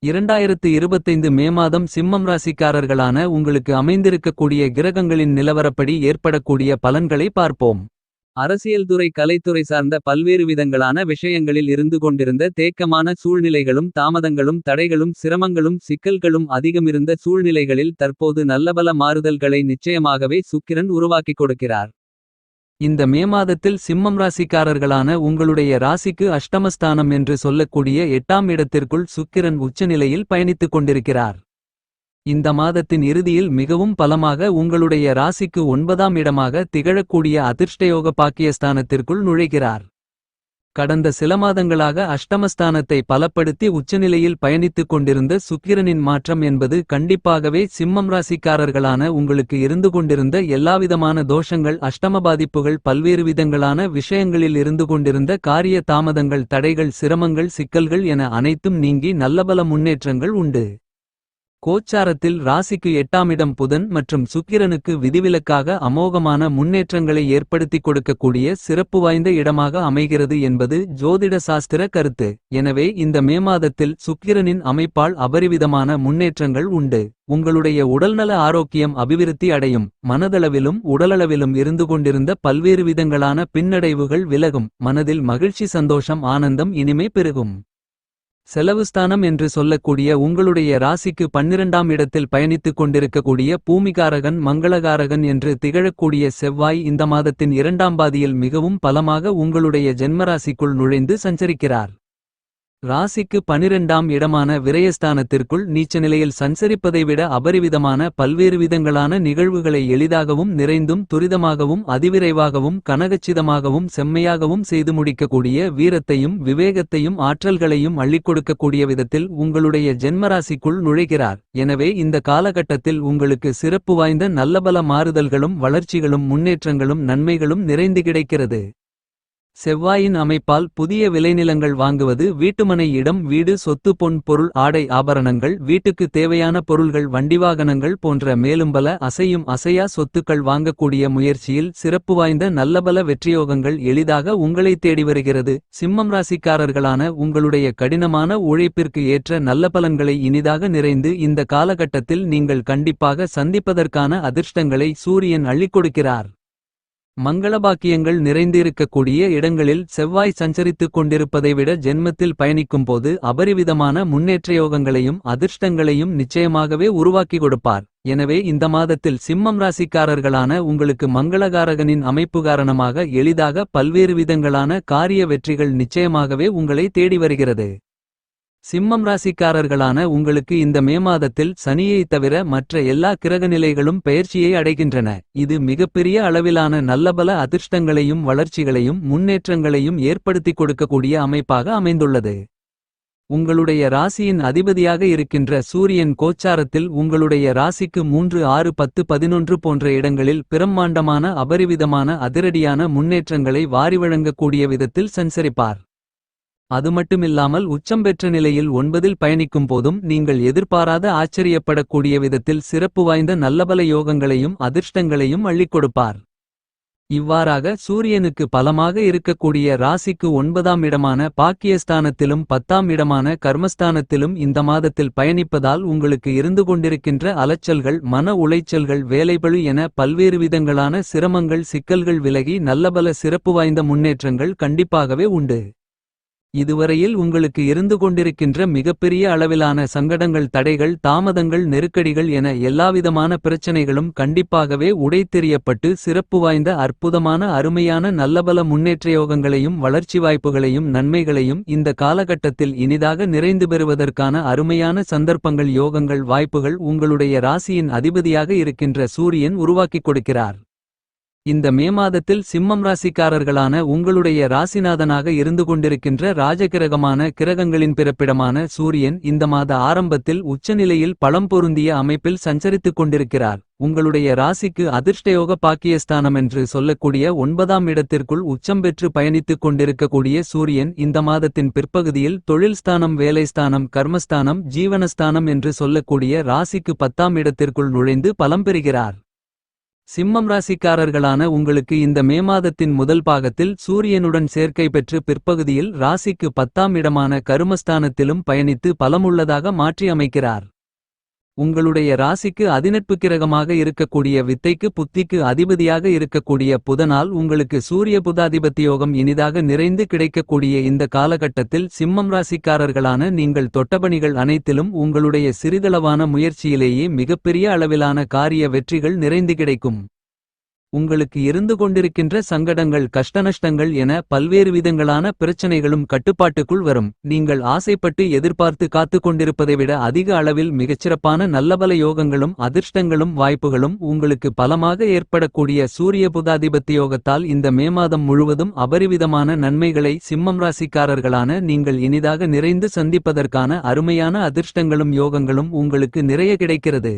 2025 மே மாதம் சிம்மம் ராசிக்காரர்களான உங்களுக்கு அமைந்திருக்கக்கூடிய கிரகங்களின் நிலவரப்படி ஏற்படக்கூடிய பலன்களை பார்ப்போம். அரசியல் துறை கலைத்துறை சார்ந்த பல்வேறு விதங்களான விஷயங்களில் இருந்து கொண்டிருந்த தேக்கமான சூழ்நிலைகளும் தாமதங்களும் தடைகளும் சிரமங்களும் சிக்கல்களும் அதிகமிருந்த சூழ்நிலைகளில் தற்போது நல்லபல மாறுதல்களை நிச்சயமாகவே சுக்கிரன் உருவாக்கிக் கொடுக்கிறார். இந்த மே மாதத்தில் சிம்மம் ராசிக்காரர்களான உங்களுடைய ராசிக்கு அஷ்டமஸ்தானம் என்று சொல்லக்கூடிய 8ஆம் இடத்திற்குள் சுக்கிரன் உச்சநிலையில் பயணித்துக் கொண்டிருக்கிறார். இந்த மாதத்தின் இறுதியில் மிகவும் பலமாக உங்களுடைய ராசிக்கு 9ஆம் இடமாக திகழக்கூடிய அதிர்ஷ்டயோக பாக்கியஸ்தானத்திற்குள் நுழைகிறார். கடந்த சில மாதங்களாக அஷ்டமஸ்தானத்தை பலப்படுத்தி உச்சநிலையில் பயணித்துக் கொண்டிருந்த சுக்கிரனின் மாற்றம் என்பது கண்டிப்பாகவே சிம்மம் ராசிக்காரர்களான உங்களுக்கு இருந்து கொண்டிருந்த எல்லாவிதமான தோஷங்கள் அஷ்டம பாதிப்புகள் பல்வேறு விதங்களான விஷயங்களில் இருந்து கொண்டிருந்த காரிய தாமதங்கள் தடைகள் சிரமங்கள் சிக்கல்கள் என அனைத்தும் நீங்கி நல்லபல முன்னேற்றங்கள் உண்டு. கோச்சாரத்தில் ராசிக்கு 8ஆம் இடம் புதன் மற்றும் சுக்கிரனுக்கு விதிவிலக்காக அமோகமான முன்னேற்றங்களை ஏற்படுத்திக் கொடுக்கக்கூடிய சிறப்பு வாய்ந்த இடமாக அமைகிறது என்பது ஜோதிட சாஸ்திர கருத்து. எனவே இந்த மே மாதத்தில் சுக்கிரனின் அமைப்பால் அபரிவிதமான முன்னேற்றங்கள் உண்டு. உங்களுடைய உடல்நல ஆரோக்கியம் அபிவிருத்தி அடையும். மனதளவிலும் உடலளவிலும் இருந்து கொண்டிருந்த பல்வேறு விதங்களான பின்னடைவுகள் விலகும். மனதில் மகிழ்ச்சி சந்தோஷம் ஆனந்தம் இனிமை பெருகும். செலவுஸ்தானம் என்று சொல்லக்கூடிய உங்களுடைய ராசிக்கு 12ஆம் இடத்தில் பயணித்துக் கொண்டிருக்கக்கூடிய பூமிகாரகன் மங்களகாரகன் என்று திகழக்கூடிய செவ்வாய் இந்த மாதத்தின் 2ஆம் பாதியில் மிகவும் பலமாக உங்களுடைய ஜென்மராசிக்குள் நுழைந்து சஞ்சரிக்கிறார். ராசிக்கு 12ஆம் இடமான விரயஸ்தானத்திற்குள் நீச்ச நிலையில் சஞ்சரிப்பதை விட அபரிவிதமான பல்வேறு விதங்களான நிகழ்வுகளை எளிதாகவும் நிறைந்தும் துரிதமாகவும் அதிவிரைவாகவும் கனகச்சிதமாகவும் செம்மையாகவும் செய்து முடிக்கக்கூடிய வீரத்தையும் விவேகத்தையும் ஆற்றல்களையும் அள்ளிக் கொடுக்கக்கூடிய விதத்தில் உங்களுடைய ஜென்மராசிக்குள் நுழைகிறார். எனவே இந்த காலகட்டத்தில் உங்களுக்கு சிறப்பு வாய்ந்த நல்லபல மாறுதல்களும் வளர்ச்சிகளும் முன்னேற்றங்களும் நன்மைகளும் நிறைந்து கிடைக்கிறது. செவ்வாயின் அமைப்பால் புதிய விளைநிலங்கள் வாங்குவது வீட்டுமனை இடம் வீடு சொத்து பொன் பொருள் ஆடை ஆபரணங்கள் வீட்டுக்கு தேவையான பொருள்கள் வண்டிவாகனங்கள் போன்ற மேலும்பல அசையும் அசையா சொத்துக்கள் வாங்கக்கூடிய முயற்சியில் சிறப்பு வாய்ந்த நல்லபல வெற்றியோகங்கள் எளிதாக உங்களை தேடி வருகிறது. சிம்மம் ராசிக்காரர்களான உங்களுடைய கடினமான உழைப்பிற்கு ஏற்ற நல்ல பலன்களை இனிதாக நிறைந்து இந்த காலகட்டத்தில் நீங்கள் கண்டிப்பாக சந்திப்பதற்கான அதிர்ஷ்டங்களை சூரியன் அள்ளிக் கொடுக்கிறார். மங்களபாக்கியங்கள் நிறைந்திருக்கக்கூடிய இடங்களில் செவ்வாய் சஞ்சரித்துக் கொண்டிருப்பதை விட ஜென்மத்தில் பயணிக்கும் போது அபரிவிதமான முன்னேற்றயோகங்களையும் அதிர்ஷ்டங்களையும் நிச்சயமாகவே உருவாக்கி கொடுப்பார். எனவே இந்த மாதத்தில் சிம்மம் ராசிக்காரர்களான உங்களுக்கு மங்களகாரகனின் அமைப்பு காரணமாக எளிதாக பல்வேறு விதங்களான காரிய வெற்றிகள் நிச்சயமாகவே உங்களை தேடி வருகிறது. சிம்மம் ராசிக்காரர்களான உங்களுக்கு இந்த மே மாதத்தில் சனியை தவிர மற்ற எல்லா கிரகநிலைகளும் பெயர்ச்சியை அடைகின்றன. இது மிகப்பெரிய அளவிலான நல்லபல அதிர்ஷ்டங்களையும் வளர்ச்சிகளையும் முன்னேற்றங்களையும் ஏற்படுத்திக் கொடுக்கக்கூடிய அமைப்பாக அமைந்துள்ளது. உங்களுடைய ராசியின் அதிபதியாக இருக்கின்ற சூரியன் கோச்சாரத்தில் உங்களுடைய ராசிக்கு 3 6 10 11 போன்ற இடங்களில் பிரம்மாண்டமான அபரிவிதமான அதிரடியான முன்னேற்றங்களை வாரி வழங்கக்கூடிய விதத்தில் சஞ்சரிப்பார். அதுமட்டுமில்லாமல் உச்சம் பெற்ற நிலையில் 9இல் பயணிக்கும் போதும் நீங்கள் எதிர்பாராத ஆச்சரியப்படக்கூடிய விதத்தில் சிறப்பு வாய்ந்த நல்லபல யோகங்களையும் அதிர்ஷ்டங்களையும் அள்ளிக் கொடுப்பார். இவ்வாறாக சூரியனுக்கு பலமாக இருக்கக்கூடிய ராசிக்கு 9ஆம் இடமான பாக்கியஸ்தானத்திலும் 10ஆம் இடமான கர்மஸ்தானத்திலும் இந்த மாதத்தில் பயணிப்பதால் உங்களுக்கு இருந்து கொண்டிருக்கின்ற அலைச்சல்கள் மன உளைச்சல்கள் வேலைபளு என பல்வேறு விதங்களான சிரமங்கள் சிக்கல்கள் விலகி நல்லபல சிறப்பு வாய்ந்த முன்னேற்றங்கள் கண்டிப்பாகவே உண்டு. இதுவரையில் உங்களுக்கு இருந்து கொண்டிருக்கின்ற மிகப்பெரிய அளவிலான சங்கடங்கள் தடைகள் தாமதங்கள் நெருக்கடிகள் என எல்லாவிதமான பிரச்சனைகளும் கண்டிப்பாகவே உடைத்தெறியப்பட்டு சிறப்பு வாய்ந்த அற்புதமான அருமையான நல்லபல முன்னேற்றயோகங்களையும் வளர்ச்சி வாய்ப்புகளையும் நன்மைகளையும் இந்த காலகட்டத்தில் இனிதாக நிறைந்து பெறுவதற்கான அருமையான சந்தர்ப்பங்கள் யோகங்கள் வாய்ப்புகள் உங்களுடைய ராசியின் அதிபதியாக இருக்கின்ற சூரியன் உருவாக்கிக் கொடுக்கிறார். இந்த மே மாதத்தில் சிம்மம் ராசிக்காரர்களான உங்களுடைய ராசிநாதனாக இருந்து கொண்டிருக்கின்ற ராஜகிரகமான கிரகங்களின் பிறப்பிடமான சூரியன் இந்த மாத ஆரம்பத்தில் உச்சநிலையில் பலம் பொருந்திய அமைப்பில் சஞ்சரித்துக் கொண்டிருக்கிறார். உங்களுடைய ராசிக்கு அதிர்ஷ்டயோக பாக்கியஸ்தானம் என்று சொல்லக்கூடிய 9ஆம் இடத்திற்குள் உச்சம் பெற்று பயணித்துக் கொண்டிருக்கக்கூடிய சூரியன் இந்த மாதத்தின் பிற்பகுதியில் தொழில் ஸ்தானம் வேலைஸ்தானம் கர்மஸ்தானம் ஜீவனஸ்தானம் என்று சொல்லக்கூடிய ராசிக்கு 10ஆம் இடத்திற்குள் நுழைந்து பலம் பெறுகிறார். சிம்மம் ராசிக்காரர்களான உங்களுக்கு இந்த மே மாதத்தின் முதல் பாகத்தில் சூரியனுடன் சேர்க்கை பெற்று பிற்பகுதியில் ராசிக்கு 10ஆம் இடமான கருமஸ்தானத்திலும் பயணித்து பலமுள்ளதாக மாற்றி அமைக்கிறார். உங்களுடைய ராசிக்கு அதிநட்பு கிரகமாக இருக்கக்கூடிய வித்தைக்கு புத்திக்கு அதிபதியாக இருக்கக்கூடிய புதனால் உங்களுக்கு சூரிய புதாதிபத்தியோகம் இனிதாக நிறைந்து கிடைக்கக்கூடிய இந்த காலகட்டத்தில் சிம்மம் ராசிக்காரர்களான நீங்கள் தொட்டபணிகள் அனைத்திலும் உங்களுடைய சிறிதளவான முயற்சியிலேயே மிகப்பெரிய அளவிலான காரிய வெற்றிகள் நிறைந்து கிடைக்கும். உங்களுக்கு இருந்து கொண்டிருக்கின்ற சங்கடங்கள் கஷ்டநஷ்டங்கள் என பல்வேறு விதங்களான பிரச்சனைகளும் கட்டுப்பாட்டுக்குள் வரும். நீங்கள் ஆசைப்பட்டு எதிர்பார்த்து காத்து கொண்டிருப்பதை விட அதிக அளவில் மிகச்சிறப்பான நல்லபல யோகங்களும் அதிர்ஷ்டங்களும் வாய்ப்புகளும் உங்களுக்கு பலமாக ஏற்படக்கூடிய சூரிய புதாதிபத்தி யோகத்தால் இந்த மே மாதம் முழுவதும் அபரிவிதமான நன்மைகளை சிம்மம் ராசிக்காரர்களான நீங்கள் இனிதாக நிறைந்து சந்திப்பதற்கான அருமையான அதிர்ஷ்டங்களும் யோகங்களும் உங்களுக்கு நிறைய கிடைக்கிறது.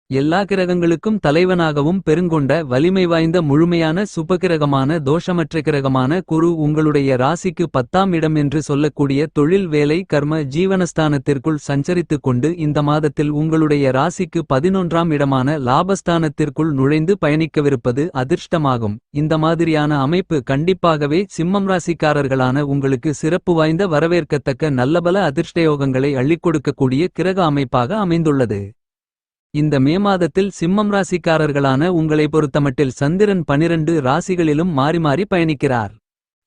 எல்லா கிரகங்களுக்கும் தலைவனாகவும் பெருங்கொண்ட வலிமை வாய்ந்த முழுமையான சுபகிரகமான தோஷமற்ற கிரகமான குரு உங்களுடைய ராசிக்கு 10ஆம் இடம் என்று சொல்லக்கூடிய தொழில் வேலை கர்ம ஜீவனஸ்தானத்திற்குள் சஞ்சரித்துக் கொண்டு இந்த மாதத்தில் உங்களுடைய ராசிக்கு 11ஆம் இடமான லாபஸ்தானத்திற்குள் நுழைந்து பயணிக்கவிருப்பது அதிர்ஷ்டமாகும். இந்த மாதிரியான அமைப்பு கண்டிப்பாகவே சிம்மம் ராசிக்காரர்களான உங்களுக்கு சிறப்பு வாய்ந்த வரவேற்கத்தக்க நல்லபல அதிர்ஷ்டயோகங்களை அள்ளிக் கொடுக்கக்கூடிய கிரக அமைப்பாக அமைந்துள்ளது. இந்த மே மாதத்தில் சிம்மம் ராசிக்காரர்களான உங்களை பொறுத்தமட்டில் சந்திரன் 12 ராசிகளிலும் மாறி மாறி பயணிக்கிறார்.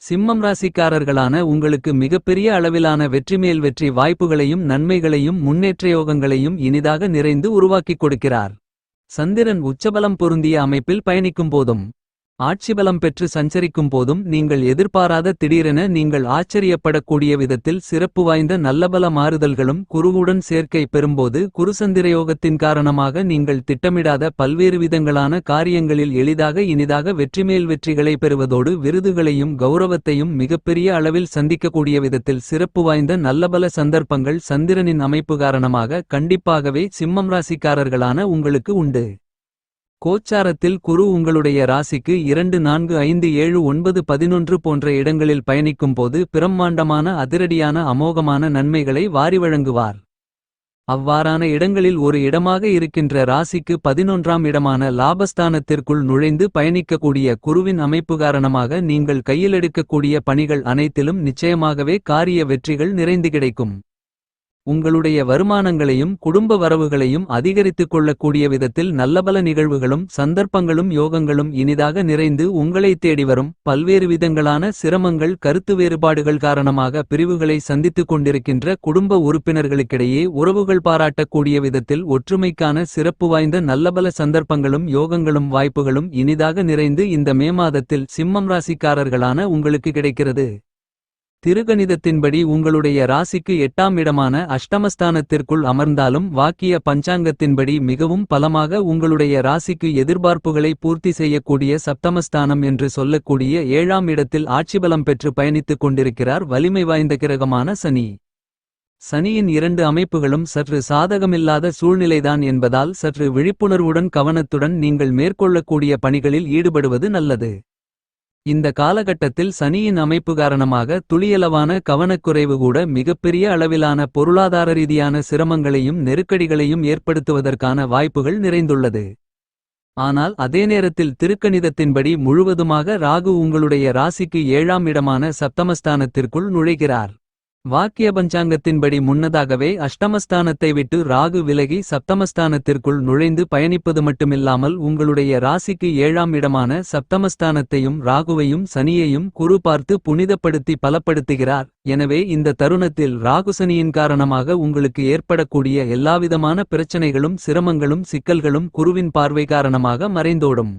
சிம்மம் ராசிக்காரர்களான உங்களுக்கு மிகப்பெரிய அளவிலான வெற்றிமேல் வெற்றி வாய்ப்புகளையும் நன்மைகளையும் முன்னேற்ற யோகங்களையும் இனிதாக நிறைந்து உருவாக்கிக் கொடுக்கிறார். சந்திரன் உச்சபலம் பொருந்திய அமைப்பில் பயணிக்கும் போதும் ஆட்சிபலம் பெற்று சஞ்சரிக்கும் போதும் நீங்கள் எதிர்பாராத திடீரென நீங்கள் ஆச்சரியப்படக்கூடிய விதத்தில் சிறப்பு வாய்ந்த நல்லபல மாறுதல்களும் குருவுடன் சேர்க்கை பெறும்போது குருசந்திரயோகத்தின் காரணமாக நீங்கள் திட்டமிடாத பல்வேறு விதங்களான காரியங்களில் எளிதாக இனிதாக வெற்றிமேல் வெற்றிகளை பெறுவதோடு விருதுகளையும் கௌரவத்தையும் மிகப்பெரிய அளவில் சந்திக்கக்கூடிய விதத்தில் சிறப்பு வாய்ந்த நல்லபல சந்தர்ப்பங்கள் சந்திரனின் அமைப்பு காரணமாக கண்டிப்பாகவே சிம்மம் ராசிக்காரர்களான உங்களுக்கு உண்டு. கோச்சாரத்தில் குரு உங்களுடைய ராசிக்கு 2 4 5 7 9 11 போன்ற இடங்களில் பயணிக்கும் போது பிரம்மாண்டமான அதிரடியான அமோகமான நன்மைகளை வாரி வழங்குவார். அவ்வாறான இடங்களில் ஒரு இடமாக இருக்கின்ற ராசிக்கு 11ஆம் இடமான லாபஸ்தானத்திற்குள் நுழைந்து பயணிக்கக்கூடிய குருவின் அமைப்பு காரணமாக நீங்கள் கையிலெடுக்கக்கூடிய பணிகள் அனைத்திலும் நிச்சயமாகவே காரிய வெற்றிகள் நிறைந்து கிடைக்கும். உங்களுடைய வருமானங்களையும் குடும்ப வரவுகளையும் அதிகரித்துக் கொள்ளக்கூடிய விதத்தில் நல்லபல நிகழ்வுகளும் சந்தர்ப்பங்களும் யோகங்களும் இனிதாக நிறைந்து உங்களை தேடி வரும். பல்வேறு விதங்களான சிரமங்கள் கருத்து வேறுபாடுகள் காரணமாக பிரிவுகளை சந்தித்துக் கொண்டிருக்கின்ற குடும்ப உறுப்பினர்களுக்கிடையே உறவுகள் பாராட்டக்கூடிய விதத்தில் ஒற்றுமைக்கான சிறப்பு வாய்ந்த நல்லபல சந்தர்ப்பங்களும் யோகங்களும் வாய்ப்புகளும் இனிதாக நிறைந்து இந்த மே மாதத்தில் சிம்மம் ராசிக்காரர்களான உங்களுக்கு கிடைக்கிறது. திருகணிதத்தின்படி உங்களுடைய ராசிக்கு 8ஆம் இடமான அஷ்டமஸ்தானத்திற்குள் அமர்ந்தாலும் வாக்கிய பஞ்சாங்கத்தின்படி மிகவும் பலமாக உங்களுடைய ராசிக்கு எதிர்பார்ப்புகளை பூர்த்தி செய்யக்கூடிய சப்தமஸ்தானம் என்று சொல்லக்கூடிய 7ஆம் இடத்தில் ஆட்சிபலம் பெற்று பயணித்துக் கொண்டிருக்கிறார் வலிமை வாய்ந்த கிரகமான சனி. சனியின் 2 அமைப்புகளும் சற்று சாதகமில்லாத சூழ்நிலைதான் என்பதால் சற்று விழிப்புணர்வுடன் கவனத்துடன் நீங்கள் மேற்கொள்ளக்கூடிய பணிகளில் ஈடுபடுவது நல்லது. இந்த காலகட்டத்தில் சனியின் அமைப்பு காரணமாக துளியளவான கவனக்குறைவு கூட மிகப்பெரிய அளவிலான பொருளாதார ரீதியான சிரமங்களையும் நெருக்கடிகளையும் ஏற்படுத்துவதற்கான வாய்ப்புகள் நிறைந்துள்ளது. ஆனால் அதே நேரத்தில் திருக்கணிதத்தின்படி முழுவதுமாக ராகு உங்களுடைய ராசிக்கு 7ஆம் இடமான சப்தமஸ்தானத்திற்குள் நுழைகிறார். வாக்கிய பஞ்சாங்கத்தின்படி முன்னதாகவே அஷ்டமஸ்தானத்தை விட்டு ராகு விலகி சப்தமஸ்தானத்திற்குள் நுழைந்து பயணிப்பது மட்டுமில்லாமல் உங்களுடைய ராசிக்கு 7ஆம் இடமான சப்தமஸ்தானத்தையும் ராகுவையும் சனியையும் குரு பார்த்து புனிதப்படுத்தி பலப்படுத்துகிறார். எனவே இந்த தருணத்தில் ராகு சனியின் காரணமாக உங்களுக்கு ஏற்படக்கூடிய எல்லாவிதமான பிரச்சனைகளும் சிரமங்களும் சிக்கல்களும் குருவின் பார்வை காரணமாக மறைந்தோடும்.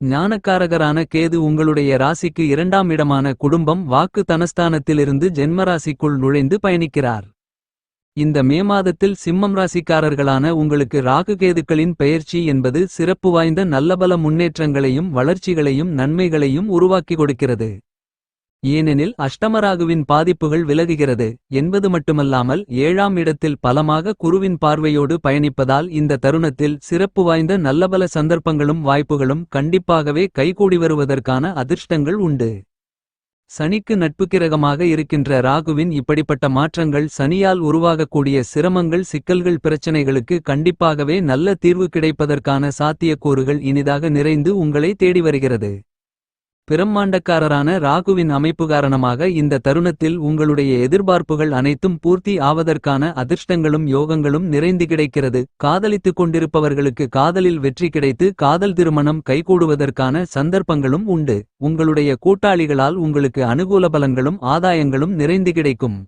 ஞானக்காரகரான கேது உங்களுடைய ராசிக்கு 2ஆம் இடமான குடும்பம் வாக்கு தனஸ்தானத்திலிருந்து ஜென்மராசிக்குள் நுழைந்து பயணிக்கிறார். இந்த மே மாதத்தில் சிம்மம் ராசிக்காரர்களான உங்களுக்கு ராகு கேதுக்களின் பெயர்ச்சி என்பது சிறப்பு வாய்ந்த நல்லபல முன்னேற்றங்களையும் வளர்ச்சிகளையும் நன்மைகளையும் உருவாக்கி கொடுக்கிறது. ஏனெனில் அஷ்டமராகுவின் பாதிப்புகள் விலகுகிறது என்பது மட்டுமல்லாமல் 7ஆம் இடத்தில் பலமாக குருவின் பார்வையோடு பயணிப்பதால் இந்த தருணத்தில் சிறப்பு வாய்ந்த நல்லபல சந்தர்ப்பங்களும் வாய்ப்புகளும் கண்டிப்பாகவே கைகூடி வருவதற்கான அதிர்ஷ்டங்கள் உண்டு. சனிக்கு நட்புக்கிரகமாக இருக்கின்ற ராகுவின் இப்படிப்பட்ட மாற்றங்கள் சனியால் உருவாகக்கூடிய சிரமங்கள் சிக்கல்கள் பிரச்சனைகளுக்கு கண்டிப்பாகவே நல்ல தீர்வு கிடைப்பதற்கான சாத்தியக்கூறுகள் இனிதாக நிறைந்து உங்களை தேடி வருகிறது. பிரம்மாண்டக்காரரான ராகுவின் அமைப்பு காரணமாக இந்த தருணத்தில் உங்களுடைய எதிர்பார்ப்புகள் அனைத்தும் பூர்த்தி ஆவதற்கான அதிர்ஷ்டங்களும் யோகங்களும் நிறைந்து கிடைக்கிறது. காதலித்துக் கொண்டிருப்பவர்களுக்கு காதலில் வெற்றி கிடைத்து காதல் திருமணம் கைகூடுவதற்கான சந்தர்ப்பங்களும் உண்டு. உங்களுடைய கூட்டாளிகளால் உங்களுக்கு அனுகூல பலன்களும் ஆதாயங்களும் நிறைந்து கிடைக்கும்.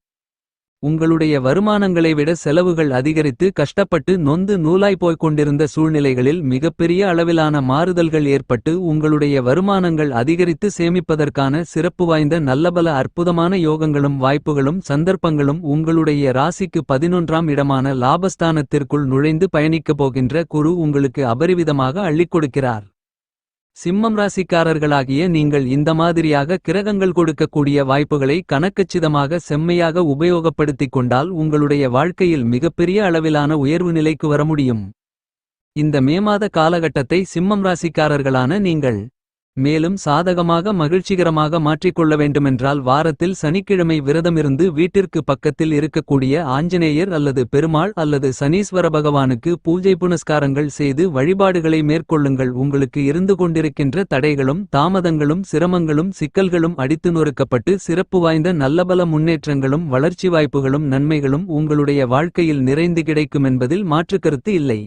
உங்களுடைய வருமானங்களை விட செலவுகள் அதிகரித்து கஷ்டப்பட்டு நொந்து நூலாய் போய்க் கொண்டிருந்த சூழ்நிலைகளில் மிகப்பெரிய அளவிலான மாறுதல்கள் ஏற்பட்டு உங்களுடைய வருமானங்கள் அதிகரித்து சேமிப்பதற்கான சிறப்பு வாய்ந்த நல்லபல அற்புதமான யோகங்களும் வாய்ப்புகளும் சந்தர்ப்பங்களும் உங்களுடைய ராசிக்கு 11ஆம் இடமான லாபஸ்தானத்திற்குள் நுழைந்து பயணிக்கப் போகின்ற குரு உங்களுக்கு அபரிவிதமாக அள்ளிக் கொடுக்கிறார். சிம்மம் ராசிக்காரர்களாகிய நீங்கள் இந்த மாதிரியாக கிரகங்கள் கொடுக்கக்கூடிய வாய்ப்புகளை கணக்கச்சிதமாக செம்மையாக உபயோகப்படுத்திக் கொண்டால் உங்களுடைய வாழ்க்கையில் மிகப்பெரிய அளவிலான உயர்வு நிலைக்கு வர முடியும். இந்த மே மாத காலகட்டத்தை சிம்மம் ராசிக்காரர்களான நீங்கள் மேலும் சாதகமாக மகிழ்ச்சிகரமாக மாற்றிக்கொள்ள வேண்டுமென்றால் வாரத்தில் சனிக்கிழமை விரதமிருந்து வீட்டிற்கு பக்கத்தில் இருக்கக்கூடிய ஆஞ்சநேயர் அல்லது பெருமாள் அல்லது சனீஸ்வர பகவானுக்கு பூஜை புனஸ்காரங்கள் செய்து வழிபாடுகளை மேற்கொள்ளுங்கள். உங்களுக்கு இருந்து கொண்டிருக்கின்ற தடைகளும் தாமதங்களும் சிரமங்களும் சிக்கல்களும் அடித்து நொறுக்கப்பட்டு சிறப்பு வாய்ந்த நல்லபல முன்னேற்றங்களும் வளர்ச்சி வாய்ப்புகளும் நன்மைகளும் உங்களுடைய வாழ்க்கையில் நிறைந்து கிடைக்குமென்பதில் மாற்றுக்கருத்து இல்லை.